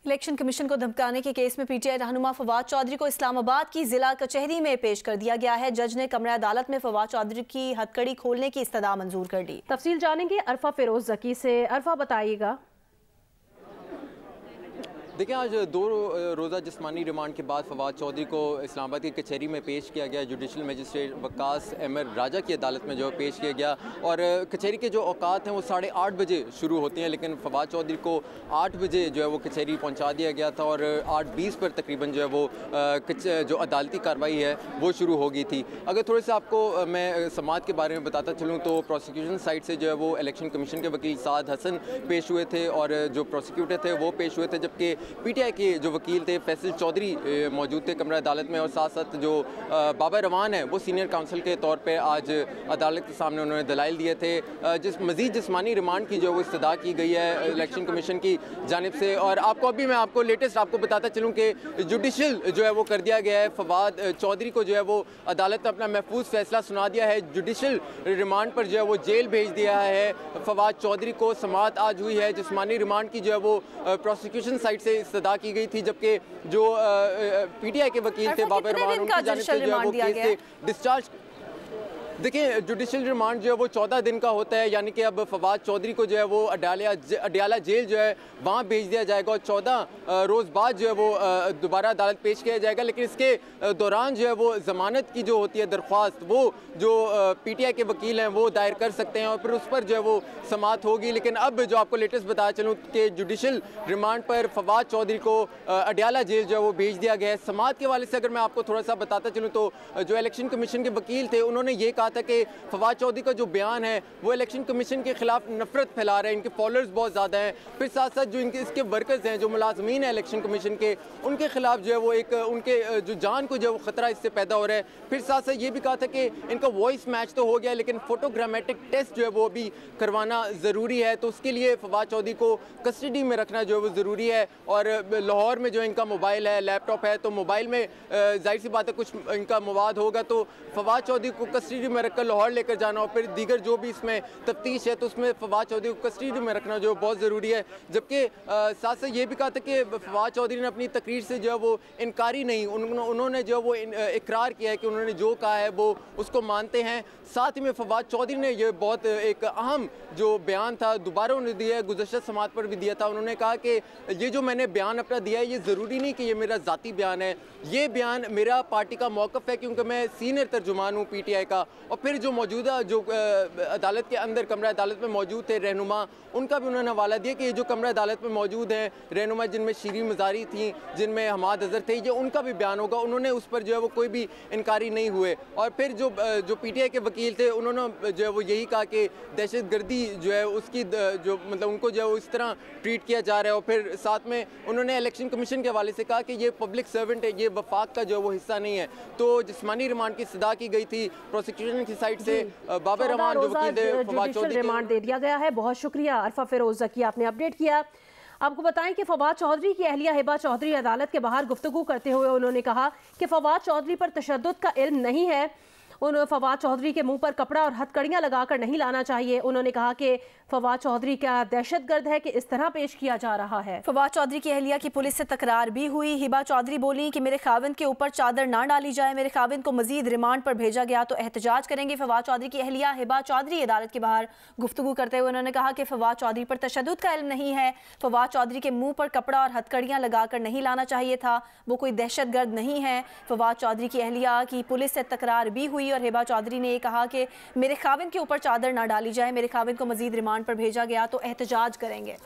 Election commission को धमकाने के केस में पीटीआई रहनुमा फवाद चौधरी को इस्लामाबाद की जिला कचहरी में पेश कर दिया गया है। जज ने कमरा अदालत में फवाद चौधरी की हथकड़ी खोलने की इस्तदा मंजूर कर ली। तफसील जानेंगे अरफा फिरोज जकी से। अरफा, बताइएगा। देखिए, आज 2 रोज़ा जिस्मानी रिमांड के बाद फवाद चौधरी को इस्लामाबाद की कचहरी में पेश किया गया। जुडिशल मजिस्ट्रेट वकास अहमद राजा की अदालत में जो पेश किया गया और कचहरी के जो औकात हैं वो 8:30 बजे शुरू होती हैं, लेकिन फवाद चौधरी को 8 बजे जो है वो कचहरी पहुंचा दिया गया था और 8:20 पर तकरीबन जो है वो जो अदालती कार्रवाई है वो शुरू हो गई थी। अगर थोड़े से आपको मैं समात के बारे में बताता चलूँ तो प्रोसिक्यूशन साइड से जो है वो इलेक्शन कमीशन के वकील साद हसन पेश हुए थे और जो प्रोसिक्यूटर थे वो पेश हुए थे, जबकि पीटीआई के जो वकील थे फैसल चौधरी मौजूद थे कमरा अदालत में और साथ साथ जो बाबा रवान है वो सीनियर काउंसिल के तौर पे आज अदालत के सामने उन्होंने दलाइल दिए थे। मज़ीद जिस्मानी रिमांड की जो वो इस्तदा की गई है इलेक्शन कमीशन की जानिब से। और मैं आपको लेटेस्ट आपको बताता चलूँ कि जुडिशल जो है वो कर दिया गया है। फवाद चौधरी को जो है वो अदालत ने अपना महफूज फैसला सुना दिया है। जुडिशल रिमांड पर जो है वो जेल भेज दिया है फवाद चौधरी को। समात आज हुई है। जिस्मानी रिमांड की जो है वो प्रोसिक्यूशन साइड से इस्तदा की गई थी, जबकि जो पीटीआई के वकील थे बाबर रवान उनकी जानिब से जो है वो केस से डिस्चार्ज। देखिए, जुडिशल रिमांड जो है वो 14 दिन का होता है, यानी कि अब फवाद चौधरी को जो है वो अडियाला जेल जो है वहाँ भेज दिया जाएगा और 14 रोज़ बाद जो है वो दोबारा अदालत पेश किया जाएगा। लेकिन इसके दौरान जो है वो ज़मानत की जो होती है दरख्वास्त वो जो पीटीआई के वकील हैं वो दायर कर सकते हैं और फिर उस पर जो है वो समात होगी। लेकिन अब जो आपको लेटेस्ट बताया चलूँ कि जुडिशल रिमांड पर फवाद चौधरी को अडियाला जेल जो है वो भेज दिया गया है। समात के हवाले से अगर मैं आपको थोड़ा सा बताता चलूँ तो जो इलेक्शन कमीशन के वकील थे उन्होंने ये कहा था कि फवाद चौधरी का जो बयान है वो इलेक्शन कमीशन के खिलाफ नफरत फैला रहे हैं, इनके फॉलोअर्स बहुत ज़्यादा हैं। फिर साथ साथ जो इसके वर्कर्स हैं, जो मुलाजमीन हैं इलेक्शन कमीशन के, उनके खिलाफ जो है वो एक उनके जो जान को जो है वो ख़तरा इससे पैदा हो रहा है। फिर साथ साथ ये भी कहा था कि इनका वॉइस मैच तो हो गया लेकिन फोटोग्रामेटिक टेस्ट जो है वो भी करवाना ज़रूरी है, तो उसके लिए फवाद चौधरी को कस्टडी में रखना जो है वो ज़रूरी है। और लाहौर में जो इनका मोबाइल है, लैपटॉप है, तो मोबाइल में जाहिर सी बात है कुछ इनका मवाद होगा, तो फवाद चौधरी को कस्टडी में रखकर लाहौर लेकर जाना और फिर दीगर जो भी इसमें तफ्तीश है तो उसमें फवाद चौधरी को कस्टडी में रखना जो बहुत ज़रूरी है। जबकि साथ साथ ये भी कहा था कि फवाद चौधरी ने अपनी तकरीर से जो है वो इनकारी नहीं, उन्होंने जो है वो इकरार किया है कि उन्होंने जो कहा है वो उसको मानते हैं। साथ ही में फवाद चौधरी ने ये बहुत एक अहम जो बयान था दोबारा उन्होंने दिया है, गुज़श्ता समात पर भी दिया था। उन्होंने कहा कि ये जो मैंने बयान अपना दिया है ये ज़रूरी नहीं कि ये मेरा ज़ाती बयान है, ये बयान मेरा पार्टी का मौक़िफ़ है क्योंकि मैं सीनियर तर्जुमान हूँ पीटीआई का। और फिर जो मौजूदा जो अदालत के अंदर कमरा अदालत में मौजूद थे रहनुमा, उनका भी उन्होंने हवाला दिया कि ये जो कमरा अदालत में मौजूद हैं रहनुमा जिनमें शीरी मज़ारी थी, जिनमें हमाद अज़हर थे, ये उनका भी बयान होगा। उन्होंने उस पर जो है वो कोई भी इनकारी नहीं हुए। और फिर जो पीटीआई के वकील थे उन्होंने जो है वो यही कहा कि दहशतगर्दी जो है उसकी जो मतलब उनको जो है वो इस तरह ट्रीट किया जा रहा है। और फिर साथ में उन्होंने इलेक्शन कमीशन के हवाले से कहा कि ये पब्लिक सर्वेंट है, ये वफाक का जो है वो हिस्सा नहीं है। तो जिस्मानी रिमांड की इस्तदा की गई थी प्रोसिक्यूशन की साइड से। बाबर रवान जो वकील थे फवाद चौधरी रिमांड दे दिया गया है। बहुत शुक्रिया अरफा फिरोज जकी, आपने अपडेट किया। आपको बताएं कि फवाद चौधरी की अहलिया हिबा चौधरी अदालत के बाहर गुफ्तगू करते हुए उन्होंने कहा कि फवाद चौधरी पर तशद्दुद का इल्म नहीं है। फवाद चौधरी के मुंह पर कपड़ा और हथकड़ियां लगाकर नहीं लाना चाहिए। उन्होंने कहा कि फवाद चौधरी क्या दहशतगर्द है कि इस तरह पेश किया जा रहा है। फवाद चौधरी की अहलिया की पुलिस से तकरार भी हुई। हिबा चौधरी बोली कि मेरे खाविंद के ऊपर चादर ना डाली जाए, मेरे खाविंद को मजीद रिमांड पर भेजा गया तो एहतजाज करेंगे। फवाद चौधरी की अहलिया हिबा चौधरी अदालत के बाहर गुफ्तगू करते हुए उन्होंने कहा कि फवाद चौधरी पर तशद्दुद का इल्म नहीं है, फवाद चौधरी के मुँह पर कपड़ा और हथकड़ियाँ लगाकर नहीं लाना चाहिए था, वो कोई दहशतगर्द नहीं है। फवाद चौधरी की अहलिया की पुलिस से तकरार भी हुई और हिबा चौधरी ने ये कहा कि मेरे खाविंद के ऊपर चादर ना डाली जाए, मेरे खाविंद को मजीद रिमांड पर भेजा गया तो एहतजाज करेंगे।